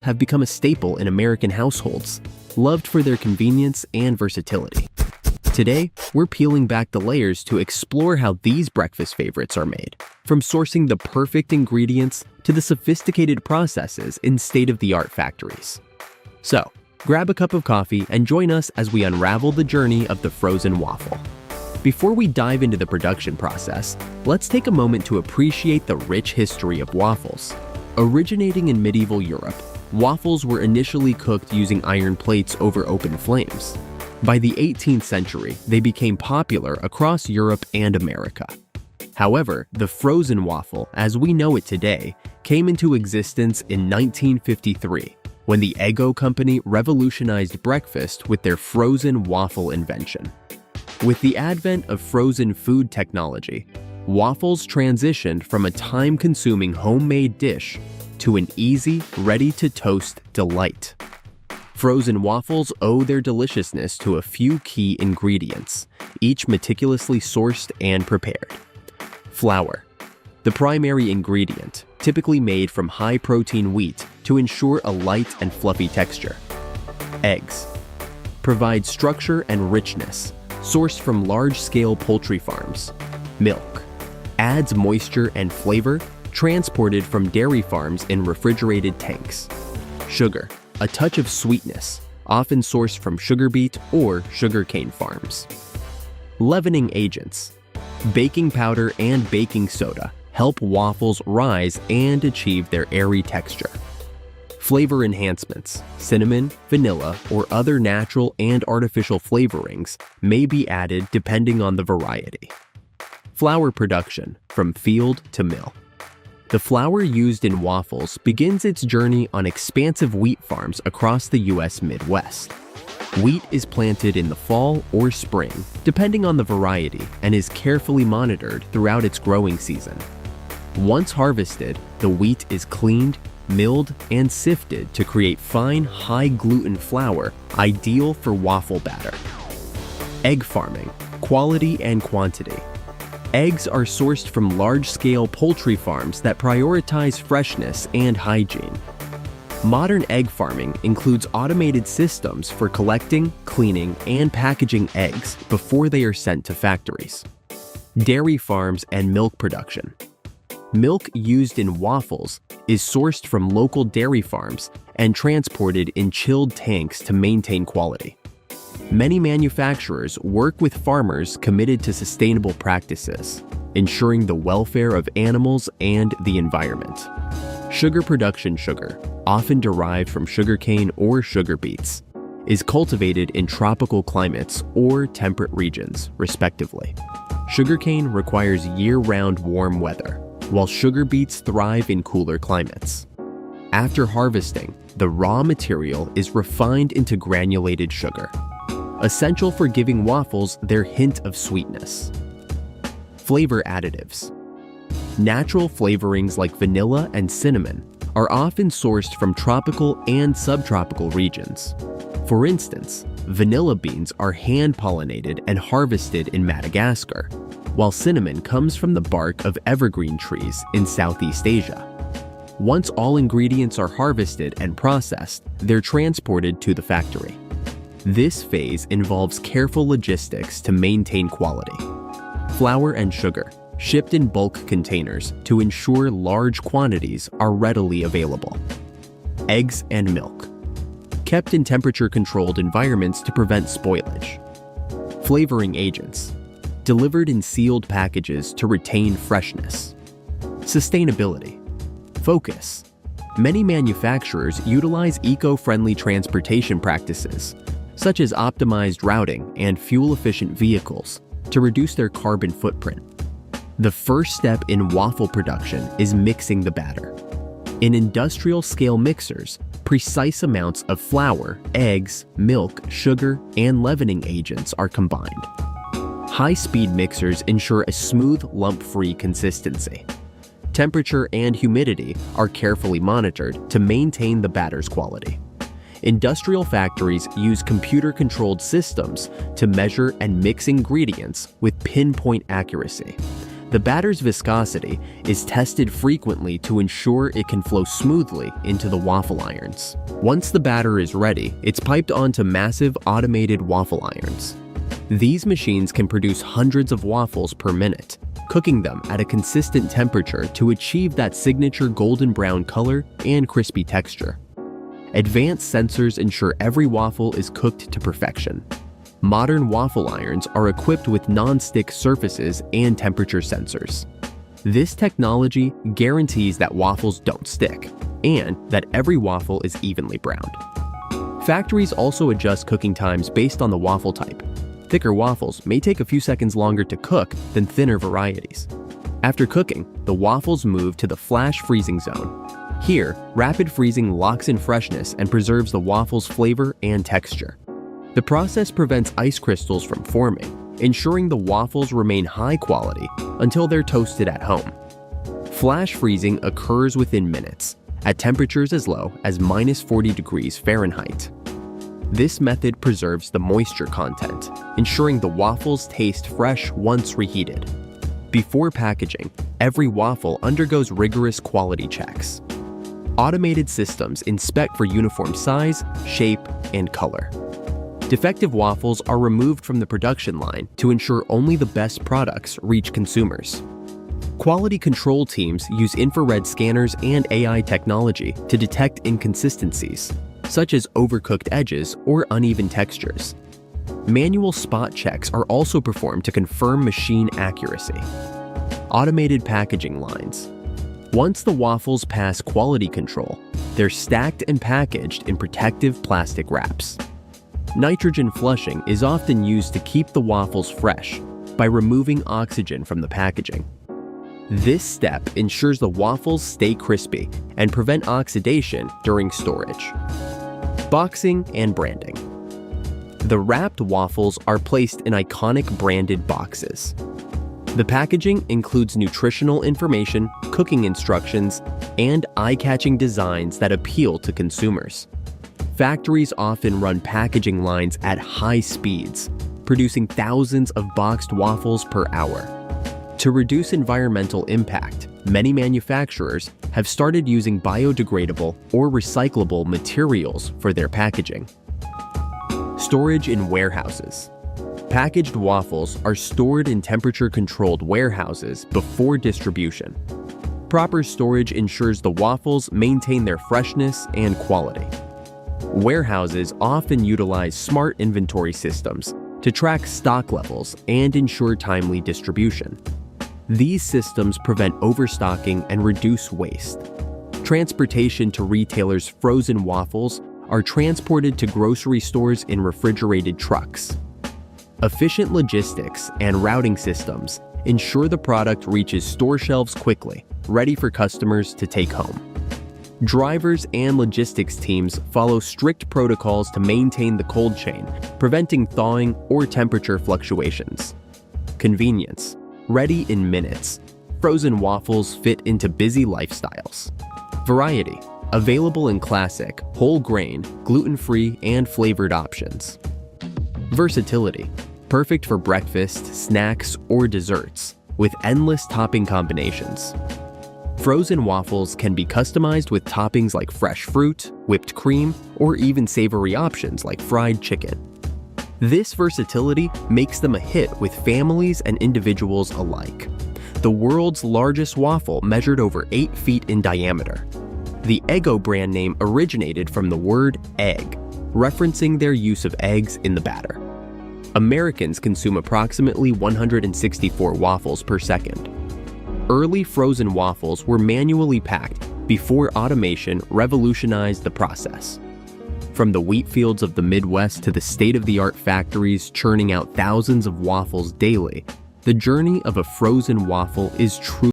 have become a staple in American households, loved for their convenience and versatility. Today, we're peeling back the layers to explore how these breakfast favorites are made, from sourcing the perfect ingredients to the sophisticated processes in state-of-the-art factories. So, grab a cup of coffee and join us as we unravel the journey of the frozen waffle. Before we dive into the production process, let's take a moment to appreciate the rich history of waffles. Originating in medieval Europe, waffles were initially cooked using iron plates over open flames. By the 18th century, they became popular across Europe and America. However, the frozen waffle, as we know it today, came into existence in 1953, when the Eggo Company revolutionized breakfast with their frozen waffle invention. With the advent of frozen food technology, waffles transitioned from a time-consuming homemade dish to an easy, ready-to-toast delight. Frozen waffles owe their deliciousness to a few key ingredients, each meticulously sourced and prepared. Flour, the primary ingredient, typically made from high-protein wheat to ensure a light and fluffy texture. Eggs, provide structure and richness, sourced from large-scale poultry farms. Milk, adds moisture and flavor, transported from dairy farms in refrigerated tanks. Sugar, a touch of sweetness, often sourced from sugar beet or sugarcane farms. Leavening agents, baking powder and baking soda help waffles rise and achieve their airy texture. Flavor enhancements, cinnamon, vanilla, or other natural and artificial flavorings may be added depending on the variety. Flour production, from field to mill. The flour used in waffles begins its journey on expansive wheat farms across the U.S. Midwest. Wheat is planted in the fall or spring, depending on the variety, and is carefully monitored throughout its growing season. Once harvested, the wheat is cleaned, milled, and sifted to create fine, high-gluten flour ideal for waffle batter. Egg farming, quality and quantity. Eggs are sourced from large-scale poultry farms that prioritize freshness and hygiene. Modern egg farming includes automated systems for collecting, cleaning, and packaging eggs before they are sent to factories. Dairy farms and milk production. Milk used in waffles is sourced from local dairy farms and transported in chilled tanks to maintain quality. Many manufacturers work with farmers committed to sustainable practices, ensuring the welfare of animals and the environment. Sugar production sugar, often derived from sugarcane or sugar beets, is cultivated in tropical climates or temperate regions, respectively. Sugarcane requires year-round warm weather, while sugar beets thrive in cooler climates. After harvesting, the raw material is refined into granulated sugar, essential for giving waffles their hint of sweetness. Flavor additives. Natural flavorings like vanilla and cinnamon are often sourced from tropical and subtropical regions. For instance, vanilla beans are hand-pollinated and harvested in Madagascar, while cinnamon comes from the bark of evergreen trees in Southeast Asia. Once all ingredients are harvested and processed, they're transported to the factory. This phase involves careful logistics to maintain quality. Flour and sugar, shipped in bulk containers to ensure large quantities are readily available. Eggs and milk, kept in temperature-controlled environments to prevent spoilage. Flavoring agents, delivered in sealed packages to retain freshness. Sustainability. Focus. Many manufacturers utilize eco-friendly transportation practices, such as optimized routing and fuel-efficient vehicles, to reduce their carbon footprint. The first step in waffle production is mixing the batter. In industrial-scale mixers, precise amounts of flour, eggs, milk, sugar, and leavening agents are combined. High-speed mixers ensure a smooth, lump-free consistency. Temperature and humidity are carefully monitored to maintain the batter's quality. Industrial factories use computer-controlled systems to measure and mix ingredients with pinpoint accuracy. The batter's viscosity is tested frequently to ensure it can flow smoothly into the waffle irons. Once the batter is ready, it's piped onto massive automated waffle irons. These machines can produce hundreds of waffles per minute, cooking them at a consistent temperature to achieve that signature golden brown color and crispy texture. Advanced sensors ensure every waffle is cooked to perfection. Modern waffle irons are equipped with non-stick surfaces and temperature sensors. This technology guarantees that waffles don't stick, and that every waffle is evenly browned. Factories also adjust cooking times based on the waffle type. Thicker waffles may take a few seconds longer to cook than thinner varieties. After cooking, the waffles move to the flash freezing zone. Here, rapid freezing locks in freshness and preserves the waffle's flavor and texture. The process prevents ice crystals from forming, ensuring the waffles remain high quality until they're toasted at home. Flash freezing occurs within minutes, at temperatures as low as -40 degrees Fahrenheit. This method preserves the moisture content, ensuring the waffles taste fresh once reheated. Before packaging, every waffle undergoes rigorous quality checks. Automated systems inspect for uniform size, shape, and color. Defective waffles are removed from the production line to ensure only the best products reach consumers. Quality control teams use infrared scanners and AI technology to detect inconsistencies, such as overcooked edges or uneven textures. Manual spot checks are also performed to confirm machine accuracy. Automated packaging lines. Once the waffles pass quality control, they're stacked and packaged in protective plastic wraps. Nitrogen flushing is often used to keep the waffles fresh by removing oxygen from the packaging. This step ensures the waffles stay crispy and prevent oxidation during storage. Boxing and branding. The wrapped waffles are placed in iconic branded boxes. The packaging includes nutritional information, cooking instructions, and eye-catching designs that appeal to consumers. Factories often run packaging lines at high speeds, producing thousands of boxed waffles per hour. To reduce environmental impact, many manufacturers have started using biodegradable or recyclable materials for their packaging. Storage in warehouses. Packaged waffles are stored in temperature-controlled warehouses before distribution. Proper storage ensures the waffles maintain their freshness and quality. Warehouses often utilize smart inventory systems to track stock levels and ensure timely distribution. These systems prevent overstocking and reduce waste. Transportation to retailers' frozen waffles are transported to grocery stores in refrigerated trucks. Efficient logistics and routing systems ensure the product reaches store shelves quickly, ready for customers to take home. Drivers and logistics teams follow strict protocols to maintain the cold chain, preventing thawing or temperature fluctuations. Convenience. Ready in minutes. Frozen waffles fit into busy lifestyles. Variety. Available in classic, whole grain, gluten-free, and flavored options. Versatility. Perfect for breakfast, snacks, or desserts, with endless topping combinations. Frozen waffles can be customized with toppings like fresh fruit, whipped cream, or even savory options like fried chicken. This versatility makes them a hit with families and individuals alike. The world's largest waffle measured over 8 feet in diameter. The Eggo brand name originated from the word egg, referencing their use of eggs in the batter. Americans consume approximately 164 waffles per second. Early frozen waffles were manually packed before automation revolutionized the process. From the wheat fields of the Midwest to the state-of-the-art factories churning out thousands of waffles daily, the journey of a frozen waffle is truly